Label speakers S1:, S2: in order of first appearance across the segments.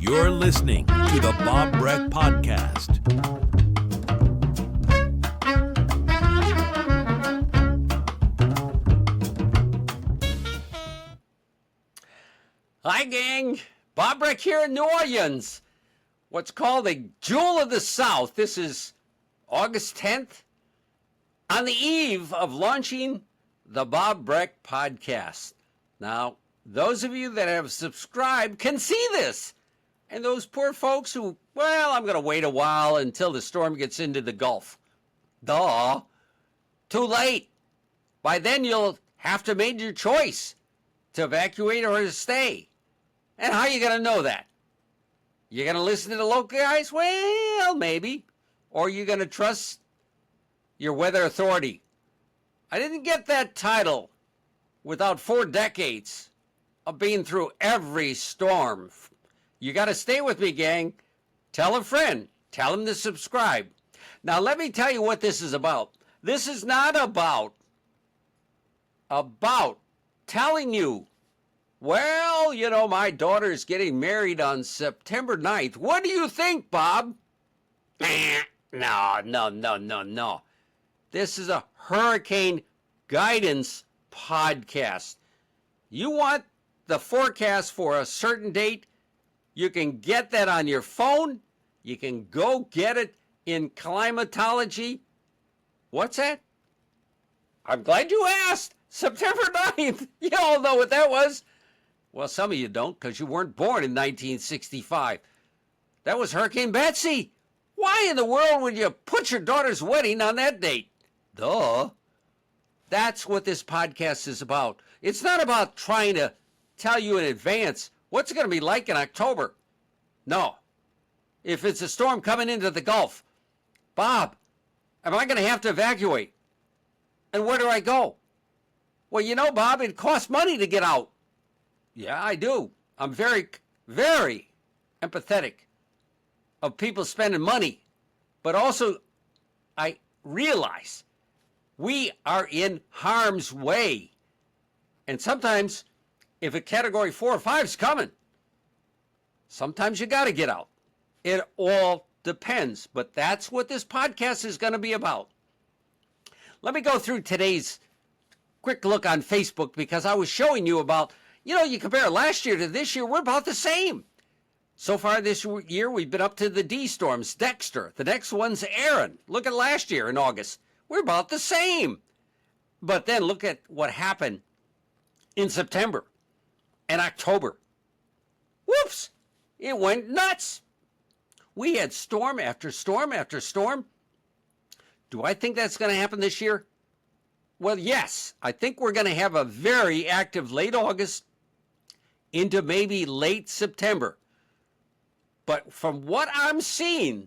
S1: You're listening to the Bob Breck Podcast.
S2: Hi, gang. Bob Breck here in New Orleans. What's called the Jewel of the South. This is August 10th, on the eve of launching the Bob Breck Podcast. Now, those of you that have subscribed can see this. And those poor folks who, well, I'm going to wait a while until the storm gets into the Gulf. Duh. Too late. By then, you'll have to make your choice to evacuate or to stay. And how are you going to know that? You're going to listen to the local guys? Well, maybe. Or you're going to trust your weather authority. I didn't get that title without 4 decades of being through every storm. You got to stay with me, gang. Tell a friend. Tell them to subscribe. Now, let me tell you what this is about. This is not about telling you, well, you know, my daughter's getting married on September 9th. What do you think, Bob? No. This is a hurricane guidance podcast. You want the forecast for a certain date? You can get that on your phone. You can go get it in climatology. What's that? I'm glad you asked. September 9th. You all know what that was. Well, some of you don't because you weren't born in 1965. That was Hurricane Betsy. Why in the world would you put your daughter's wedding on that date? Duh. That's what this podcast is about. It's not about trying to tell you in advance what's it going to be like in October. No. If it's a storm coming into the Gulf, Bob, am I going to have to evacuate? And where do I go? Well, you know, Bob, it costs money to get out. Yeah, I do. I'm very, very empathetic of people spending money. But also, I realize we are in harm's way. And sometimes, if a category 4 or 5 is coming, sometimes you got to get out. It all depends. But that's what this podcast is going to be about. Let me go through today's quick look on Facebook because I was showing you about, you know, you compare last year to this year, we're about the same. So far this year, we've been up to the D storms, Dexter. The next one's Aaron. Look at last year in August. We're about the same. But then look at what happened in September and October. Whoops! It went nuts. We had storm after storm after storm. Do I think that's going to happen this year? Well, yes. I think we're going to have a very active late August into maybe late September. But from what I'm seeing,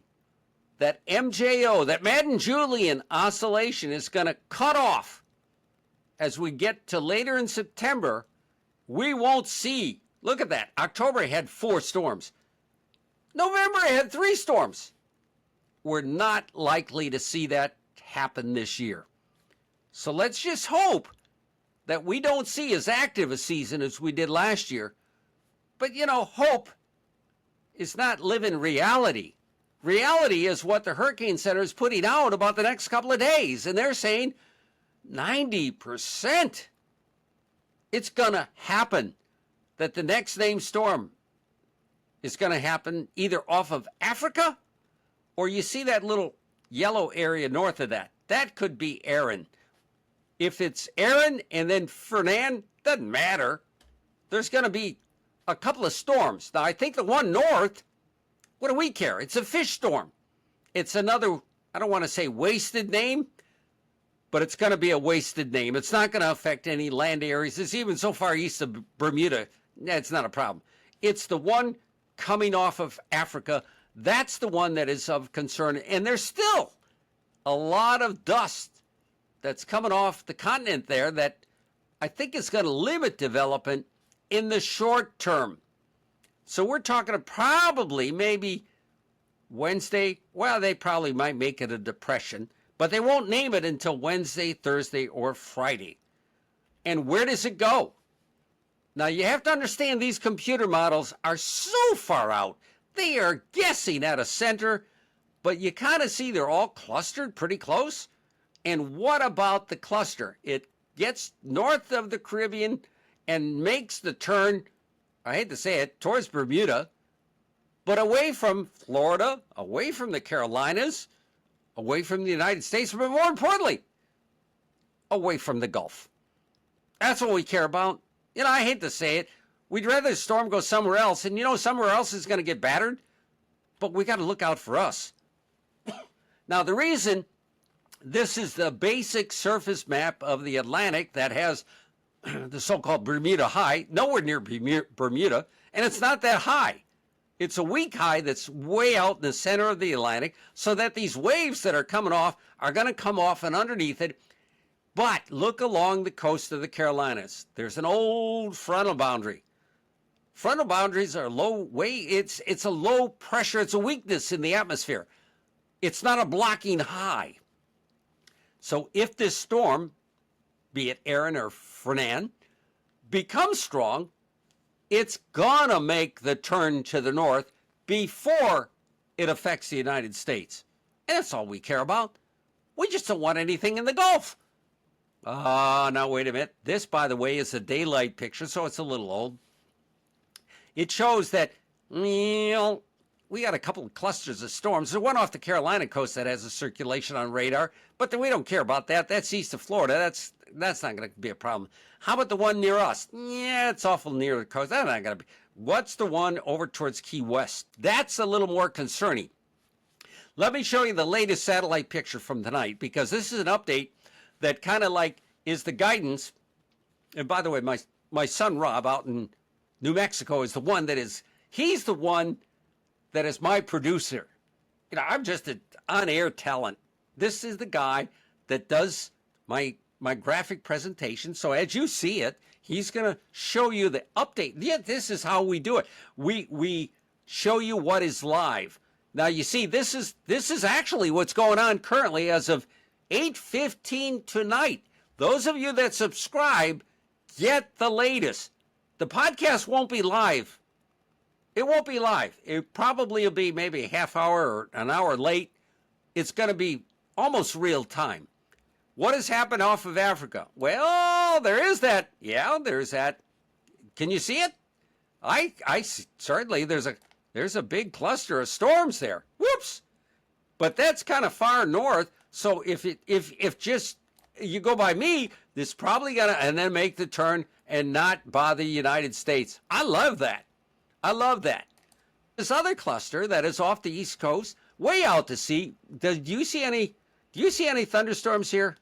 S2: that MJO, that Madden-Julian oscillation is going to cut off as we get to later in September. We won't see. Look at that. October had 4 storms. November had 3 storms. We're not likely to see that happen this year. So let's just hope that we don't see as active a season as we did last year. But, you know, hope is not living reality. Reality is what the Hurricane Center is putting out about the next couple of days. And they're saying 90%. It's going to happen that the next named storm is going to happen either off of Africa or you see that little yellow area north of that. That could be Aaron. If it's Aaron and then Fernand, doesn't matter. There's going to be a couple of storms. Now, I think the one north, what do we care? It's a fish storm. It's another, I don't want to say wasted name, but it's going to be a wasted name. It's not going to affect any land areas. It's even so far east of Bermuda. It's not a problem. It's the one coming off of Africa. That's the one that is of concern. And there's still a lot of dust that's coming off the continent there that I think is going to limit development in the short term. So we're talking probably maybe Wednesday. Well, they probably might make it a depression, but they won't name it until Wednesday, Thursday, or Friday. And where does it go? Now, you have to understand these computer models are so far out. They are guessing at a center, but you kind of see they're all clustered pretty close. And what about the cluster? It gets north of the Caribbean and makes the turn, I hate to say it, towards Bermuda, but away from Florida, away from the Carolinas, away from the United States, but more importantly, away from the Gulf. That's what we care about. You know, I hate to say it. We'd rather the storm go somewhere else, and you know somewhere else is going to get battered, but we got to look out for us. Now, the reason this is the basic surface map of the Atlantic that has the so-called Bermuda High, nowhere near Bermuda, and it's not that high. It's a weak high that's way out in the center of the Atlantic, so that these waves that are coming off are going to come off and underneath it. But look along the coast of the Carolinas. There's an old frontal boundary. Frontal boundaries are low way. It's a low pressure. It's a weakness in the atmosphere. It's not a blocking high. So if this storm, be it Erin or Fernand, becomes strong, it's gonna make the turn to the north before it affects the United States. And that's all we care about. We just don't want anything in the Gulf. Now wait a minute. This, by the way, is a daylight picture, so it's a little old. It shows that, well, we got a couple of clusters of storms. There's one off the Carolina coast that has a circulation on radar, but we don't care about that. That's east of Florida. That's not going to be a problem. How about the one near us? Yeah, it's awful near the coast. That's not going to be. What's the one over towards Key West? That's a little more concerning. Let me show you the latest satellite picture from tonight, because this is an update that kind of like is the guidance. And by the way, my son Rob out in New Mexico is the one that is, he's the one that is my producer. You know, I'm just an on-air talent. This is the guy that does my graphic presentation. So as you see it, he's going to show you the update. Yeah, this is how we do it. We show you what is live. Now you see, this is actually what's going on currently as of 8:15 tonight. Those of you that subscribe get the latest. The podcast won't be live. It won't be live. It probably will be maybe a half hour or an hour late. It's going to be almost real time. What has happened off of Africa? Well, there is that. Yeah, there's that. Can you see it? I certainly there's a big cluster of storms there. Whoops. But that's kind of far north. So if just you go by me, this probably gonna and then make the turn and not bother the United States. I love that. I love that. This other cluster that is off the East Coast, way out to sea. Do you see any thunderstorms here?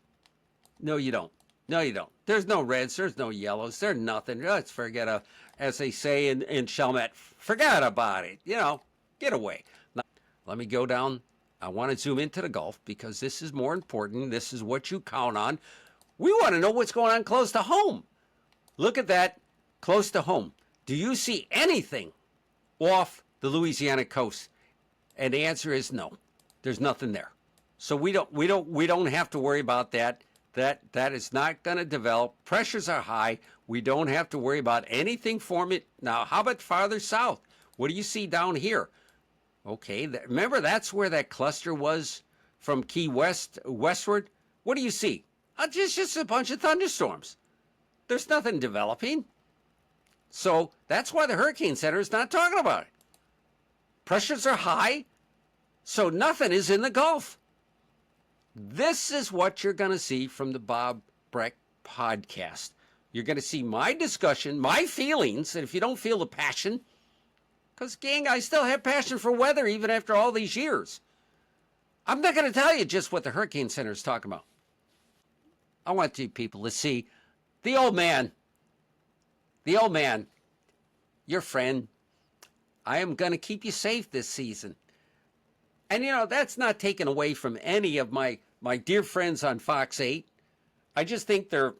S2: No, you don't. No, you don't. There's no reds. There's no yellows. There's nothing. Let's forget as they say in Chalmette, forget about it. You know, get away. Now, let me go down. I want to zoom into the Gulf because this is more important. This is what you count on. We want to know what's going on close to home. Look at that, close to home. Do you see anything off the Louisiana coast? And the answer is no. There's nothing there. So we don't have to worry about that. That is not going to develop. Pressures are high. We don't have to worry about anything forming. Now, how about farther south? What do you see down here? Okay, remember that's where that cluster was from Key West westward? What do you see? Just a bunch of thunderstorms. There's nothing developing. So that's why the Hurricane Center is not talking about it. Pressures are high, so nothing is in the Gulf. This is what you're going to see from the Bob Breck podcast. You're going to see my discussion, my feelings, and if you don't feel the passion, because, gang, I still have passion for weather even after all these years. I'm not going to tell you just what the Hurricane Center is talking about. I want you people to see the old man, your friend. I am going to keep you safe this season. And, you know, that's not taken away from any of my dear friends on Fox 8. I just think they're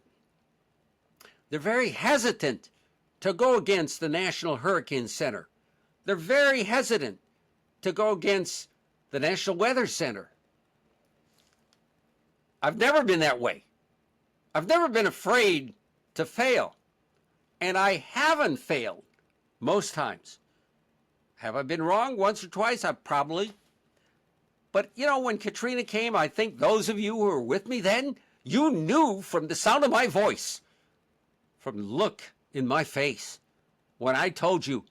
S2: very hesitant to go against the National Hurricane Center. They're very hesitant to go against the National Weather Center. I've never been that way. I've never been afraid to fail. And I haven't failed most times. Have I been wrong once or twice? I probably. But, when Katrina came, I think those of you who were with me then, you knew from the sound of my voice, from the look in my face, when I told you,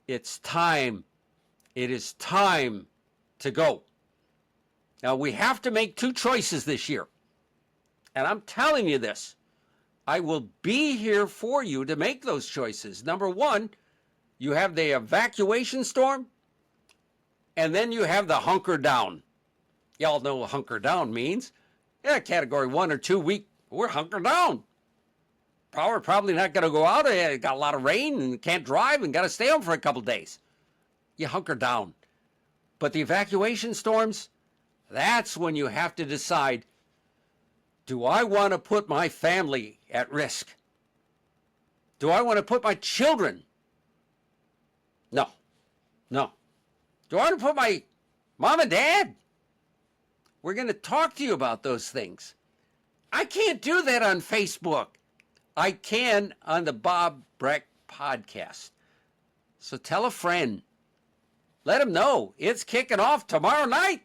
S2: it's time. It is time to go. Now, we have to make two choices this year. And I'm telling you this. I will be here for you to make those choices. Number one, you have the evacuation storm, and then you have the hunker down. Y'all know what hunker down means. Yeah, category 1 or 2, we're hunker down. Power probably not going to go out. It got a lot of rain and can't drive and got to stay home for a couple days. You hunker down. But the evacuation storms, that's when you have to decide, do I want to put my family at risk? Do I want to put my children? No. Do I want to put my mom and dad? We're going to talk to you about those things. I can't do that on Facebook. I can on the Bob Breck podcast. So tell a friend. Let them know it's kicking off tomorrow night.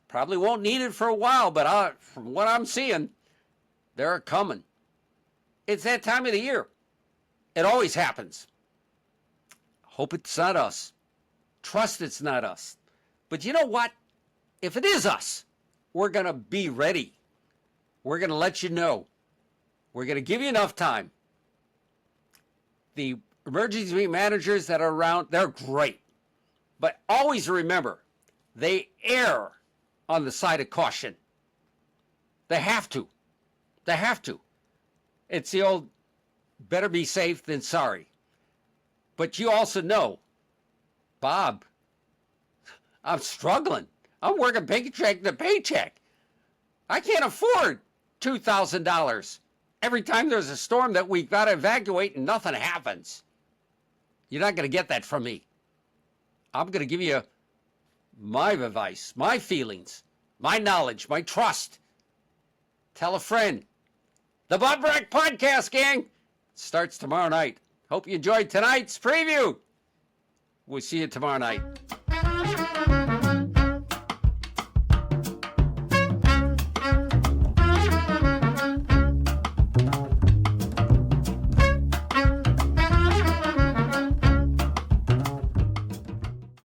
S2: Probably won't need it for a while, but from what I'm seeing, they're coming. It's that time of the year. It always happens. Hope it's not us. Trust it's not us. But you know what? If it is us, we're going to be ready. We're going to let you know. We're going to give you enough time. The emergency managers that are around, they're great. But always remember, they err on the side of caution. They have to. They have to. It's the old, better be safe than sorry. But you also know, Bob, I'm struggling. I'm working paycheck to paycheck. I can't afford $2,000 every time there's a storm that we've got to evacuate and nothing happens. You're not going to get that from me. I'm going to give you my advice, my feelings, my knowledge, my trust. Tell a friend. The Bob Breck Podcast, gang, starts tomorrow night. Hope you enjoyed tonight's preview. We'll see you tomorrow night.